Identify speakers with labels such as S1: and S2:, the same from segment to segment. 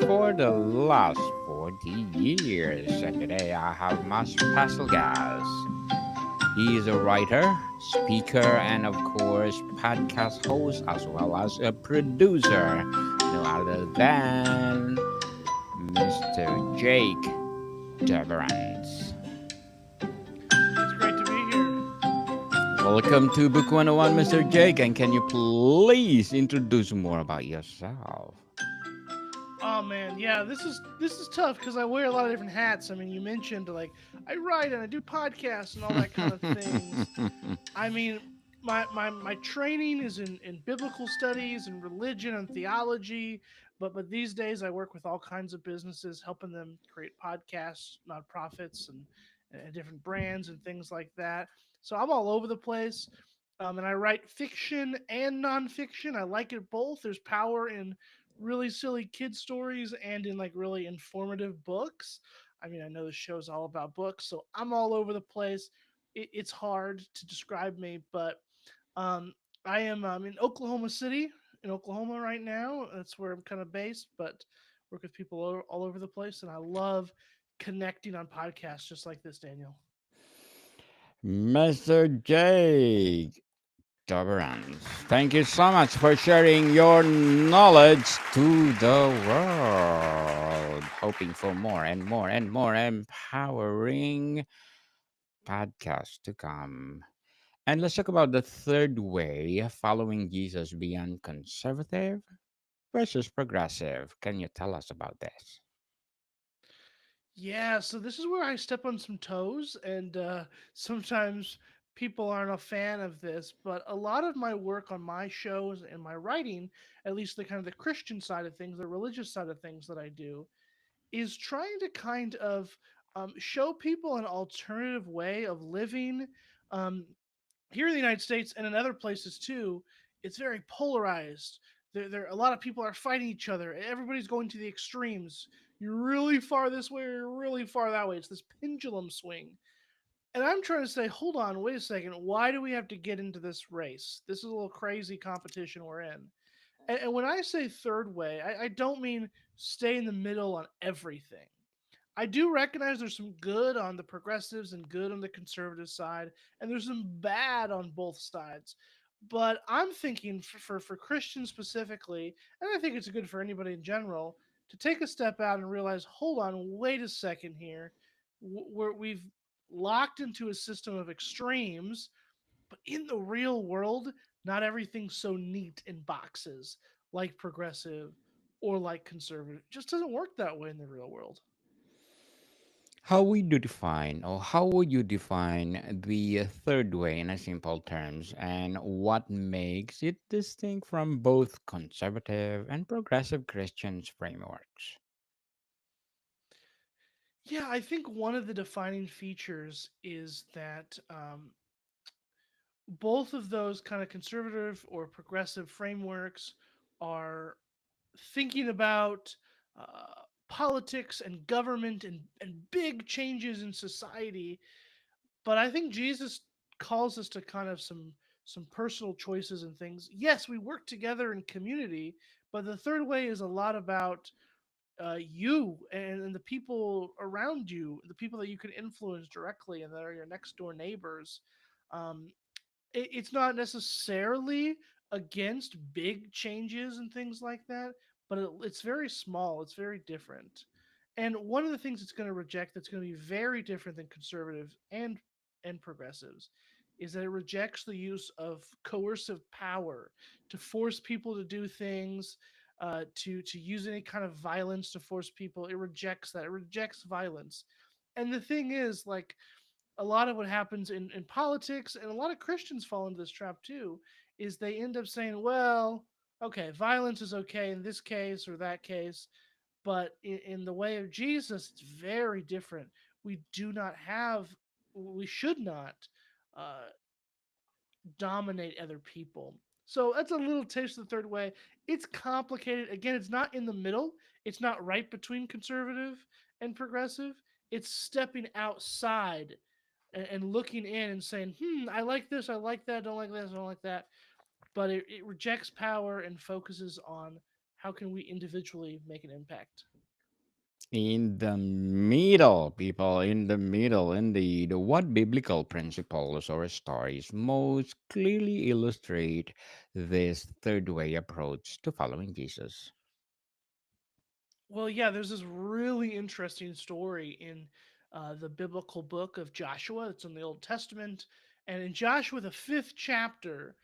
S1: for the last 40 years. And today I have my special guest. He is a writer, speaker, and of course, podcast host, as well as a producer. No other than Mr. Jake Doberenz.
S2: It's great to be here.
S1: Welcome to Book 101, Mr. Jake. And can you please introduce more about yourself?
S2: Oh man, yeah, this is tough because I wear a lot of different hats. I mean, you mentioned like I write and I do podcasts and all that kind of things. I mean, my training is in biblical studies and religion and theology, but these days I work with all kinds of businesses, helping them create podcasts, nonprofits, and different brands and things like that. So I'm all over the place. And I write fiction and nonfiction. I like it both. There's power in really silly kid stories and in like really informative books. I mean, I know the show's all about books, so I'm all over the place. It's hard to describe me, but um, I am in Oklahoma City, in Oklahoma right now. That's where I'm kind of based, but work with people all over the place, and I love connecting on podcasts just like this, Daniel.
S1: Mr. Jake Doberenz, thank you so much for sharing your knowledge to the world. Hoping for more and more and more empowering podcasts to come. And let's talk about the third way following Jesus beyond conservative versus progressive. Can you tell us about this?
S2: Yeah, so this is where I step on some toes, and sometimes people aren't a fan of this, but a lot of my work on my shows and my writing, at least the kind of the Christian side of things, the religious side of things that I do, is trying to kind of show people an alternative way of living. Um, Here in the United States and in other places too, it's very polarized. A lot of people are fighting each other. Everybody's going to the extremes. You're really far this way or you're really far that way. It's this pendulum swing. And I'm trying to say, hold on, wait a second. Why do we have to get into this race? This is a little crazy competition we're in. And when I say third way, I don't mean stay in the middle on everything. I do recognize there's some good on the progressives and good on the conservative side, and there's some bad on both sides. But I'm thinking for Christians specifically, and I think it's good for anybody in general, to take a step out and realize, hold on, wait a second here. We've locked into a system of extremes, but in the real world, not everything's so neat in boxes like progressive or like conservative. It just doesn't work that way in the real world.
S1: How would you define the third way in a simple terms, and what makes it distinct from both conservative and progressive Christians frameworks?
S2: Yeah, I think one of the defining features is that both of those kind of conservative or progressive frameworks are thinking about politics and government and big changes in society. But I think Jesus calls us to kind of some personal choices and things. Yes, we work together in community, but the third way is a lot about you and the people around you, the people that you can influence directly and that are your next door neighbors. Um, it's not necessarily against big changes and things like that, but it's very small. It's very different. And one of the things it's going to reject that's going to be very different than conservatives and progressives is that it rejects the use of coercive power to force people to do things, to use any kind of violence to force people. It rejects that. It rejects violence. And the thing is, like, a lot of what happens in politics, and a lot of Christians fall into this trap too, is they end up saying, well, okay, violence is okay in this case or that case, but in the way of Jesus, it's very different. We should not uh, dominate other people. So that's a little taste of the third way. It's complicated. Again, it's not in the middle. It's not right between conservative and progressive. It's stepping outside and looking in and saying, I like this, I like that, don't like this, I don't like that. But it rejects power and focuses on how can we individually make an impact?
S1: In the middle, people, in the middle, indeed, what biblical principles or stories most clearly illustrate this third way approach to following Jesus?
S2: Well, yeah, there's this really interesting story in the biblical book of Joshua. It's in the Old Testament. And in Joshua, the fifth chapter,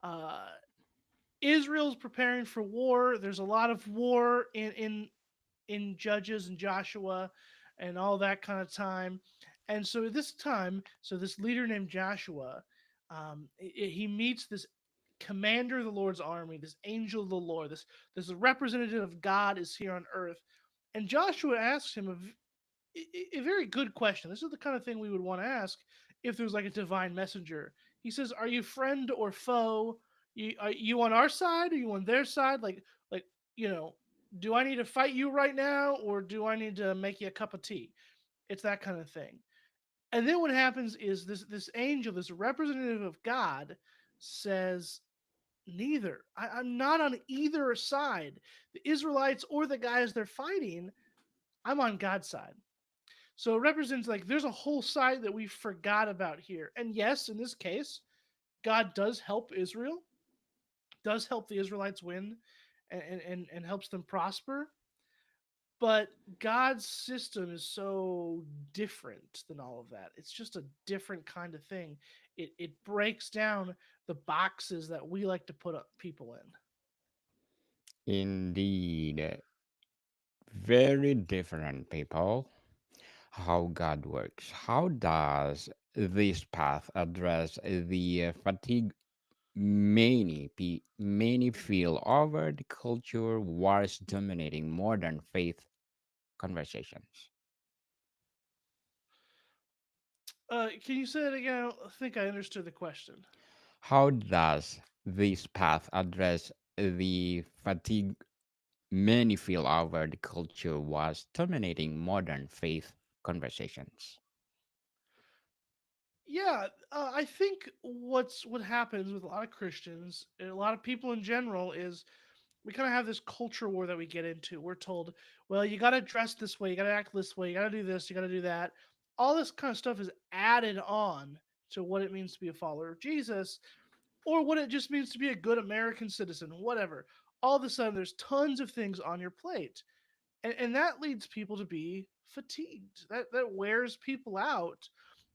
S2: uh, Israel's preparing for war. There's a lot of war in Judges and Joshua and all that kind of time. And so at this time, so this leader named Joshua, he meets this commander of the Lord's army, this angel of the Lord, this representative of God is here on earth. And Joshua asks him a very good question. This is the kind of thing we would want to ask if there's like a divine messenger. He says, "Are you friend or foe? Are you on our side? Are you on their side? Like you know, do I need to fight you right now, or do I need to make you a cup of tea?" It's that kind of thing. And then what happens is this angel, this representative of God, says, "Neither. I'm not on either side. The Israelites or the guys they're fighting. I'm on God's side." So it represents like there's a whole side that we forgot about here. And yes, in this case, God does help Israel, does help the Israelites win and helps them prosper. But God's system is so different than all of that. It's just a different kind of thing. It breaks down the boxes that we like to put up people in.
S1: Indeed, very different, people. How God works. How does this path address the fatigue many feel over the culture wars dominating modern faith conversations?
S2: Can you say that again? I don't think I understood the question.
S1: How does this path address the fatigue many feel over the culture was dominating modern faith conversations?
S2: Yeah, I think what happens with a lot of Christians and a lot of people in general is we kind of have this culture war that we get into. We're told, well, you got to dress this way, you got to act this way, you got to do this, you got to do that. All this kind of stuff is added on to what it means to be a follower of Jesus, or what it just means to be a good American citizen, whatever. All of a sudden, there's tons of things on your plate, and that leads people to be fatigued. That wears people out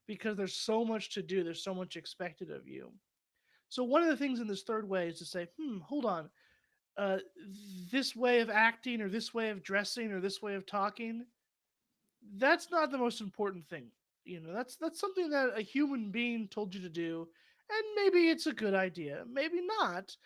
S2: because there's so much to do. There's so much expected of you. So one of the things in this third way is to say, hold on, uh, this way of acting or this way of dressing or this way of talking, that's not the most important thing. That's something that a human being told you to do, and maybe it's a good idea, maybe not,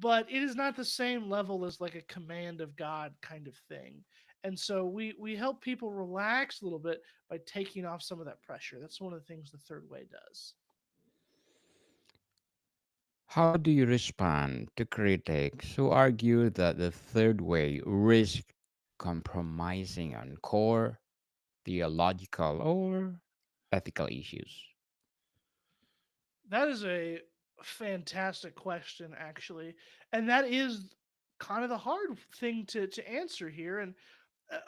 S2: but it is not the same level as like a command of God kind of thing. And so we help people relax a little bit by taking off some of that pressure. That's one of the things the third way does.
S1: How do you respond to critics who argue that the third way risks compromising on core theological or ethical issues?
S2: That is a fantastic question, actually, and that is kind of the hard thing to answer here. And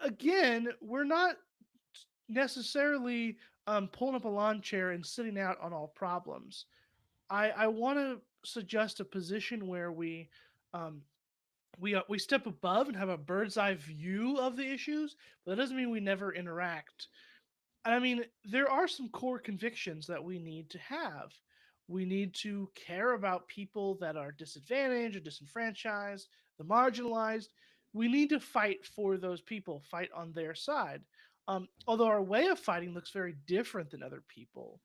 S2: again, we're not necessarily pulling up a lawn chair and sitting out on all problems. I want to suggest a position where um, we step above and have a bird's eye view of the issues, but that doesn't mean we never interact. I mean, there are some core convictions that we need to have. We need to care about people that are disadvantaged or disenfranchised, the marginalized. We need to fight for those people, fight on their side. Although our way of fighting looks very different than other people.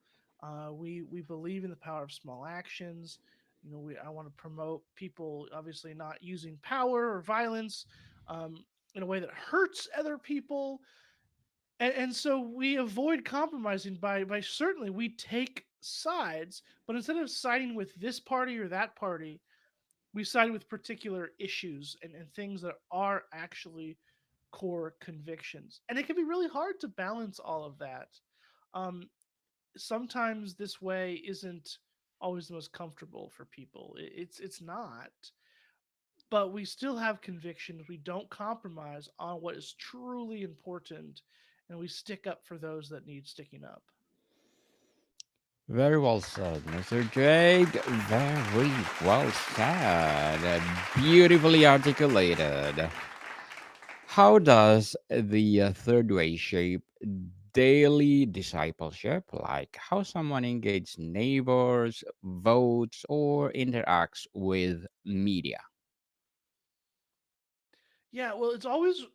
S2: We believe in the power of small actions. I want to promote people obviously not using power or violence in a way that hurts other people, and so we avoid compromising by certainly we take sides, but instead of siding with this party or that party, we side with particular issues and things that are actually core convictions. And it can be really hard to balance all of that. um, Sometimes this way isn't always the most comfortable for people. It's not. but we still have convictions. We don't compromise on what is truly important, and we stick up for those that need sticking up.
S1: Very well said, Mr. Jake. Very well said. Beautifully articulated. How does the third way shape daily discipleship, like how someone engages neighbors, votes, or interacts with media?
S2: Yeah, well, it's always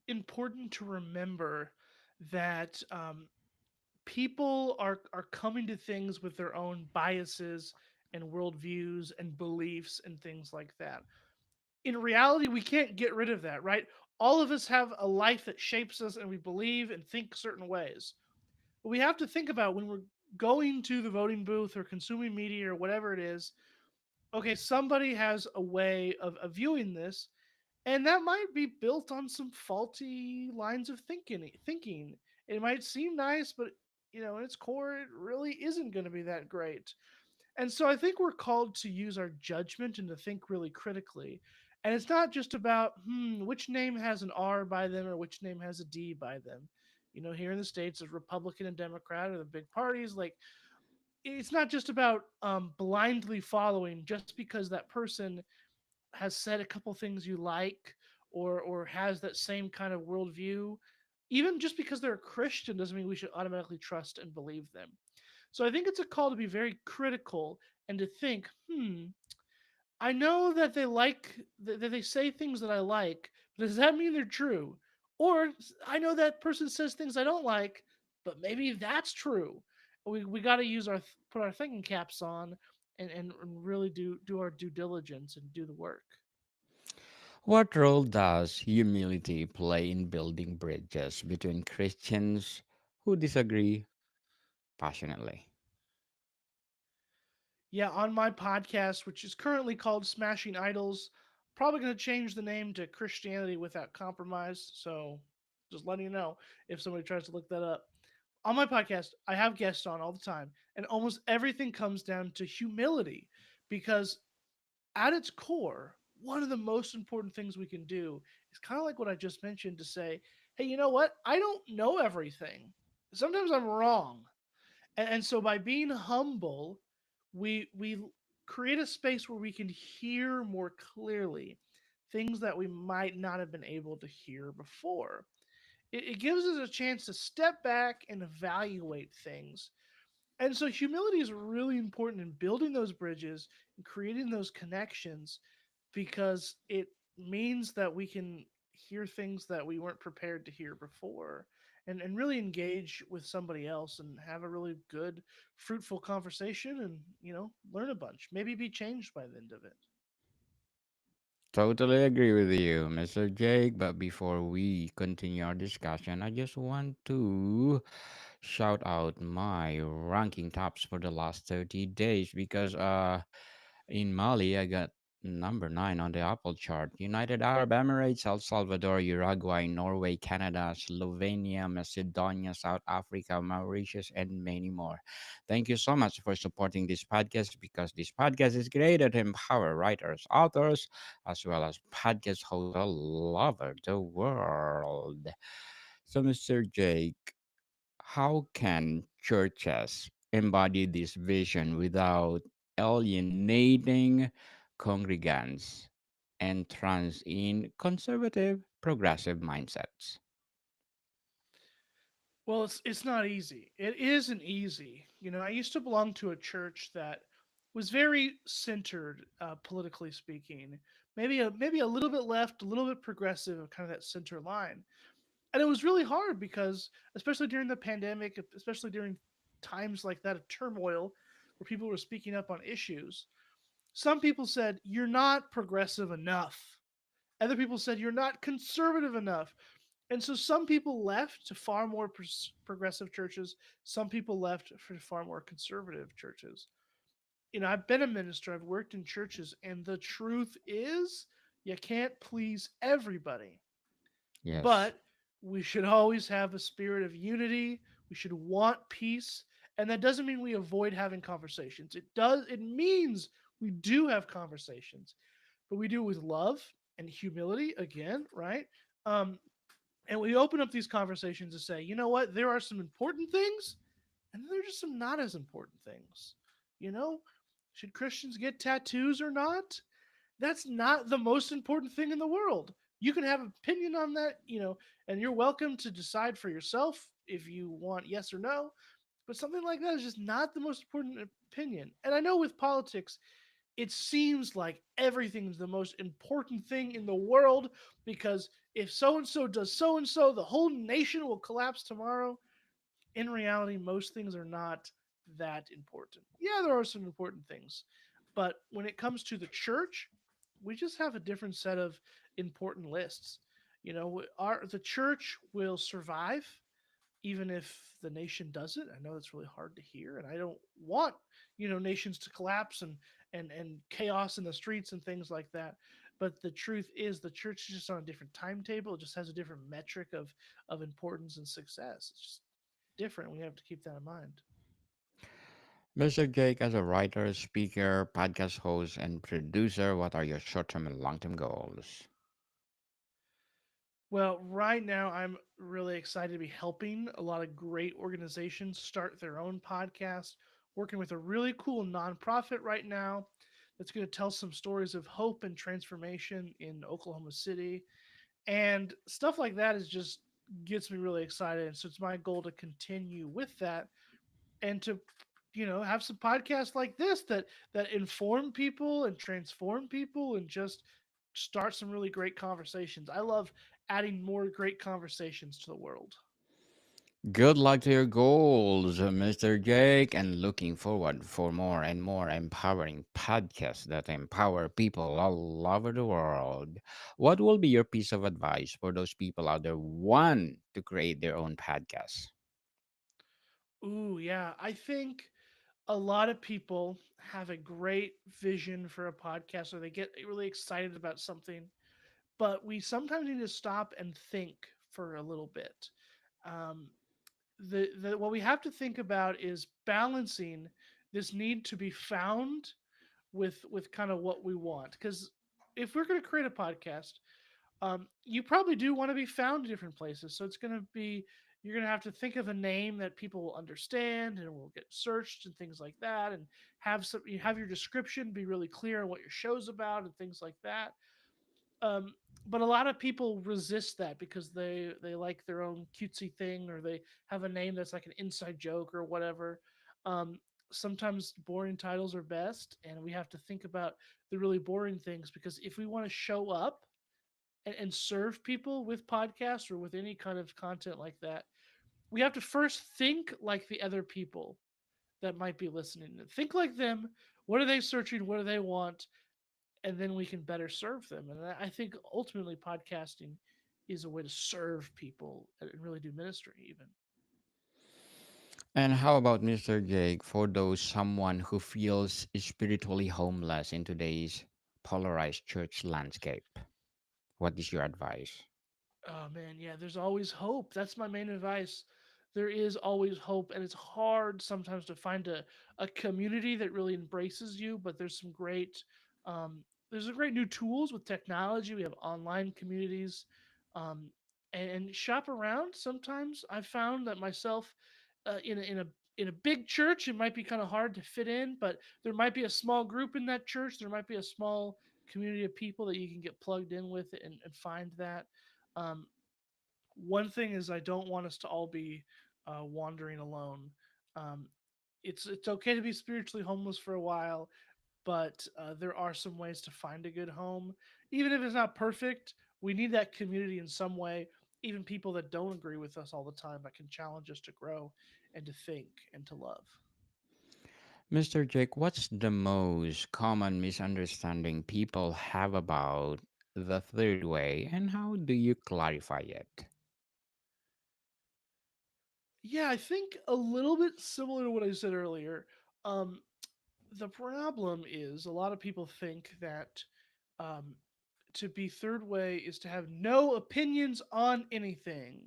S2: important to remember that people are coming to things with their own biases and worldviews and beliefs and things like that. In reality, we can't get rid of that, right? All of us have a life that shapes us, and we believe and think certain ways. But we have to think about when we're going to the voting booth or consuming media or whatever it is. Okay, somebody has a way of viewing this, and that might be built on some faulty lines of thinking. It might seem nice, but in its core it really isn't going to be that great. And so I think we're called to use our judgment and to think really critically. And it's not just about which name has an R by them or which name has a D by them. Here in the states, a Republican and Democrat are the big parties. Like, it's not just about blindly following just because that person has said a couple things you like, or has that same kind of worldview. Even just because they're a Christian doesn't mean we should automatically trust and believe them. So I think it's a call to be very critical and to think, I know that that they say things that I like, but does that mean they're true? Or I know that person says things I don't like, but maybe that's true. We got to use put our thinking caps on, and really do our due diligence and do the work.
S1: What role does humility play in building bridges between Christians who disagree passionately?
S2: Yeah, on my podcast, which is currently called Smashing Idols, probably going to change the name to Christianity Without Compromise. So just letting you know if somebody tries to look that up. On my podcast, I have guests on all the time, and almost everything comes down to humility because at its core, one of the most important things we can do is kind of like what I just mentioned to say, hey, you know what? I don't know everything. Sometimes I'm wrong. And so by being humble, we create a space where we can hear more clearly things that we might not have been able to hear before. It gives us a chance to step back and evaluate things. And so humility is really important in building those bridges and creating those connections because it means that we can hear things that we weren't prepared to hear before, and really engage with somebody else and have a really good, fruitful conversation, and learn a bunch, maybe be changed by the end of it.
S1: Totally agree with you, Mr. Jake. But before we continue our discussion, I just want to shout out my ranking tops for the last 30 days because in Mali I got number 9 on the Apple chart. United Arab Emirates, El Salvador, Uruguay, Norway, Canada, Slovenia, Macedonia, South Africa, Mauritius, and many more. Thank you so much for supporting this podcast because this podcast is created to empower writers, authors, as well as podcast hosts all over the world. So, Mr. Jake, how can churches embody this vision without alienating congregants and trans in conservative, progressive mindsets?
S2: Well, it's not easy. It isn't easy. I used to belong to a church that was very centered, politically speaking. Maybe a little bit left, a little bit progressive, kind of that center line. And it was really hard because, especially during the pandemic, especially during times like that of turmoil, where people were speaking up on issues, some people said you're not progressive enough. Other people said you're not conservative enough. And so some people left to far more progressive churches. Some people left for far more conservative churches. I've been a minister, I've worked in churches, and the truth is, you can't please everybody.
S1: Yes,
S2: But we should always have a spirit of unity. We should want peace. And that doesn't mean we avoid having conversations. It means we do have conversations. but we do it with love and humility again, right? Um, and we open up these conversations to say, you know what, there are some important things, and then there are just some not as important things. You know, should Christians get tattoos or not? That's not the most important thing in the world. You can have an opinion on that, and you're welcome to decide for yourself if you want yes or no. But something like that is just not the most important opinion. And I know with politics, it seems like everything's the most important thing in the world because if so and so does so and so, the whole nation will collapse tomorrow. In reality, most things are not that important. Yeah, there are some important things, but when it comes to the church, we just have a different set of important lists. The church will survive even if the nation does it. I know that's really hard to hear, and I don't want nations to collapse and chaos in the streets and things like that. But the truth is, the church is just on a different timetable. It just has a different metric of importance and success. It's just different. We have to keep that in mind.
S1: Mr. Jake, as a writer, speaker, podcast host, and producer, what are your short term and long term goals?
S2: Well, right now I'm really excited to be helping a lot of great organizations start their own podcast, working with a really cool nonprofit right now that's going to tell some stories of hope and transformation in Oklahoma City. And stuff like that is just gets me really excited. And so it's my goal to continue with that and to have some podcasts like this that inform people and transform people and just start some really great conversations. I love adding more great conversations to the world.
S1: Good luck to your goals, Mr. Jake, and looking forward for more and more empowering podcasts that empower people all over the world. What will be your piece of advice for those people out there who want to create their own podcast?
S2: Ooh, yeah. I think a lot of people have a great vision for a podcast or they get really excited about something, but we sometimes need to stop and think for a little bit. Um, the what we have to think about is balancing this need to be found with kind of what we want. Because if we're going to create a podcast, you probably do want to be found in different places. So it's going to be you're going to have to think of a name that people will understand and will get searched and things like that, and you have your description be really clear on what your show's about and things like that. um, but a lot of people resist that because they like their own cutesy thing or they have a name that's like an inside joke or whatever. Um, Sometimes boring titles are best, and we have to think about the really boring things because if we want to show up and serve people with podcasts or with any kind of content like that, we have to first think like the other people that might be listening. Think like them. What are they searching? What do they want? And then we can better serve them. And I think ultimately podcasting is a way to serve people and really do ministry even.
S1: And how about Mr. Jake for those someone who feels spiritually homeless in today's polarized church landscape? What is your advice?
S2: Oh man, yeah, there's always hope. That's my main advice. There is always hope, and it's hard sometimes to find a community that really embraces you, but um, there's some great new tools with technology. We have online communities, um, and shop around. Sometimes I've found that myself in a big church, it might be kind of hard to fit in, but there might be a small group in that church. There might be a small community of people that you can get plugged in with and find that. um, One thing is, I don't want us to all be wandering alone. Um, it's okay to be spiritually homeless for a while, but there are some ways to find a good home, even if it's not perfect. We need that community in some way. Even people that don't agree with us all the time, that can challenge us to grow and to think and to love.
S1: Mr. Jake, what's the most common misunderstanding people have about the third way and how do you clarify it?
S2: Yeah, I think a little bit similar to what I said earlier. Um, the problem is a lot of people think that um, to be third way is to have no opinions on anything.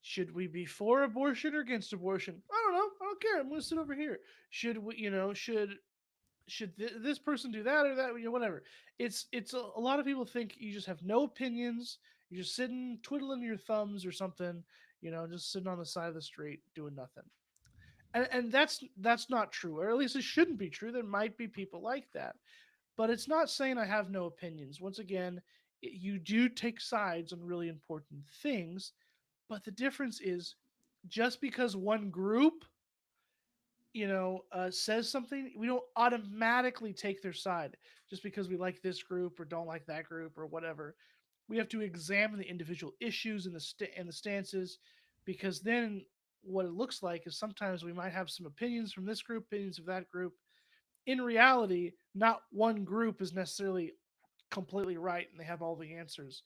S2: Should we be for abortion or against abortion? I don't know. I don't care. I'm going to sit over here. Should we, should should this person do that or that, whatever. It's a lot of people think you just have no opinions, you're just sitting twiddling your thumbs or something, just sitting on the side of the street doing nothing. And that's not true, or at least it shouldn't be true. There might be people like that, but it's not saying I have no opinions. Once again, you do take sides on really important things, but the difference is, just because one group says something, we don't automatically take their side just because we like this group or don't like that group or whatever. We have to examine the individual issues and the stances, because then what it looks like is sometimes we might have some opinions from this group, opinions of that group. In reality, not one group is necessarily completely right and they have all the answers.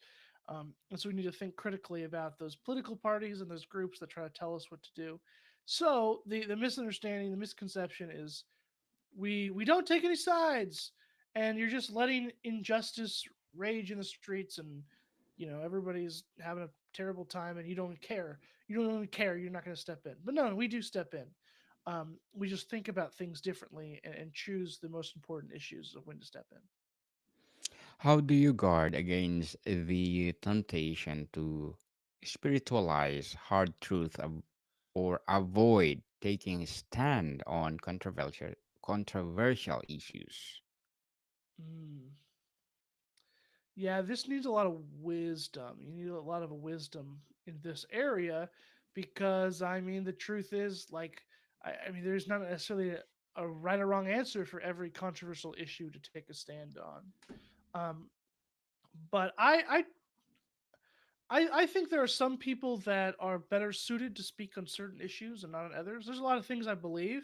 S2: And so we need to think critically about those political parties and those groups that try to tell us what to do. So the misunderstanding, the misconception is we don't take any sides, and you're just letting injustice rage in the streets, and everybody's having a terrible time, and you don't care. You don't even care. You're not going to step in. But no, we do step in. We just think about things differently, and choose the most important issues of when to step in.
S1: How do you guard against the temptation to spiritualize hard truth or avoid taking a stand on controversial issues?
S2: Mm. Yeah, this needs a lot of wisdom. You need a lot of wisdom in this area, because I mean the truth is, like, I mean there's not necessarily a right or wrong answer for every controversial issue to take a stand on. Um, but I think there are some people that are better suited to speak on certain issues and not on others. There's a lot of things I believe,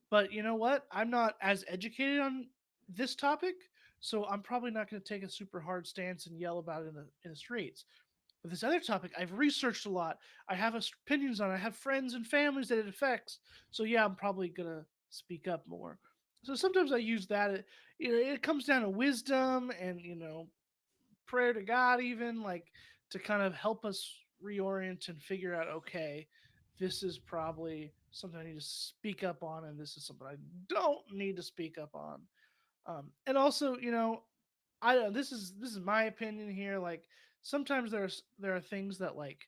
S2: but you know what? I'm not as educated on this topic, so I'm probably not going to take a super hard stance and yell about it in the streets. But this other topic, I've researched a lot. I have opinions on it. I have friends and families that it affects. So yeah, I'm probably gonna speak up more. So sometimes I use that. It comes down to wisdom and prayer to God, even like to kind of help us reorient and figure out, okay, this is probably something I need to speak up on, and this is something I don't need to speak up on. And also, I don't. This is my opinion here. Like sometimes there are things that like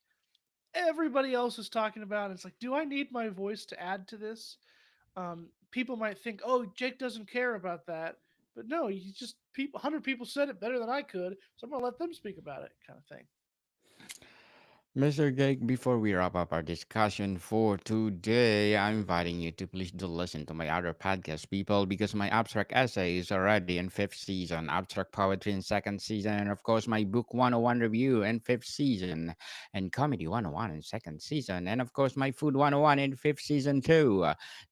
S2: everybody else is talking about. It's like, do I need my voice to add to this? People might think, oh, Jake doesn't care about that, but no, you just 100 people said it better than I could, so I'm gonna let them speak about it, kind of thing.
S1: Mr. Jake, before we wrap up our discussion for today, I'm inviting you to please do listen to my other podcast, people, because my abstract essay is already in fifth season, abstract poetry in second season, and of course my book 101 review in fifth season, and comedy 101 in second season, and of course my food 101 in fifth season too,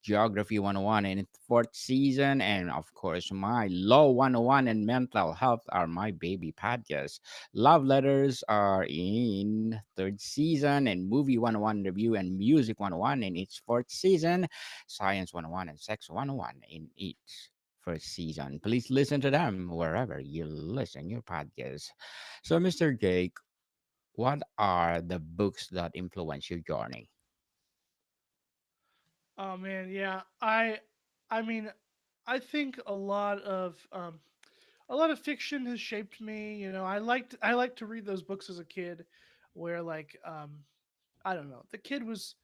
S1: geography 101 in fourth season, and of course my law 101 and mental health are my baby podcasts. Love Letters are in third season, and Movie 101 Review and Music 101 in its fourth season, Science 101 and Sex 101 in each first season. Please listen to them wherever you listen your podcast. So, Mr. Jake, what are the books that influence your journey?
S2: Oh man, yeah. I mean, I think a lot of fiction has shaped me. I liked to read those books as a kid, where like I don't know, the kid was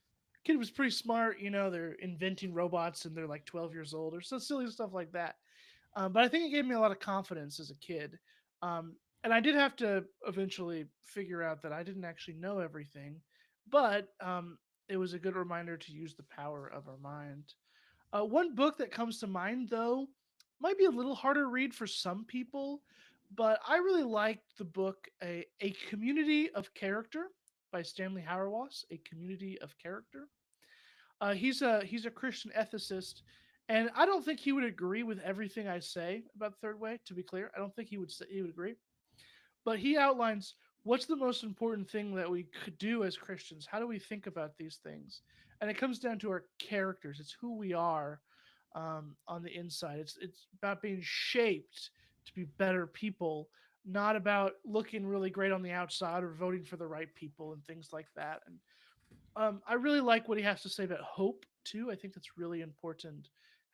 S2: pretty smart. They're inventing robots and they're like 12 years old or so silly stuff like that. But I think it gave me a lot of confidence as a kid. And I did have to eventually figure out that I didn't actually know everything, but it was a good reminder to use the power of our mind. One book that comes to mind, though, might be a little harder to read for some people, but I really liked the book A Community of Character by Stanley Hauerwas. A Community of Character. He's a Christian ethicist, and I don't think he would agree with everything I say about the third way. To be clear, I don't think he would agree, but he outlines what's the most important thing that we could do as Christians. How do we think about these things? And it comes down to our characters. It's who we are on the inside. It's about being shaped to be better people, not about looking really great on the outside or voting for the right people and things like that. And I really like what he has to say about hope too. I think that's really important.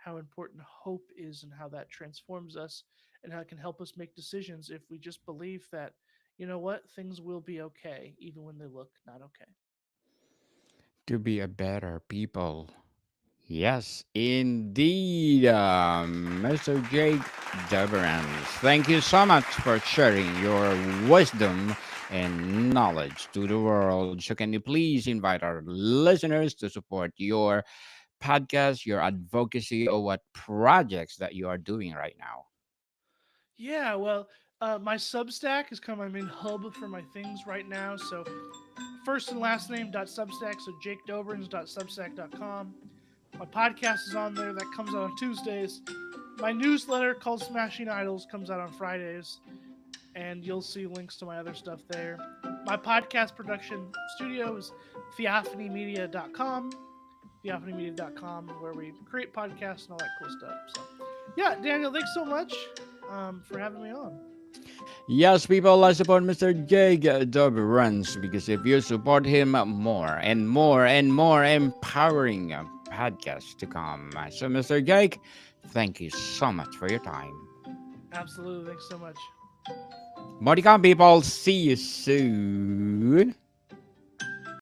S2: how important hope is and how that transforms us and how it can help us make decisions if we just believe that, you know what, things will be okay, even when they look not okay.
S1: To be a better people. Yes, indeed, Mr. Jake Doberenz. Thank you so much for sharing your wisdom and knowledge to the world. So, can you please invite our listeners to support your podcast, your advocacy, or what projects that you are doing right now?
S2: Yeah, well, my Substack is kind of my main hub for my things right now. So first and last name dot Substack, so jakedoberens.substack.com. My podcast is on there that comes out on Tuesdays. My newsletter called Smashing Idols comes out on Fridays, and you'll see links to my other stuff there. My podcast production studio is theophanymedia.com, theophanymedia.com, where we create podcasts and all that cool stuff. So, yeah, Daniel, thanks so much for having me on.
S1: Yes, people, let's support Mr. Jake Doberenz because if you support him, more and more and more empowering podcasts to come. So, Mr. Jake, thank you so much for your time.
S2: Absolutely. Thanks so much.
S1: More to come, people. See you soon.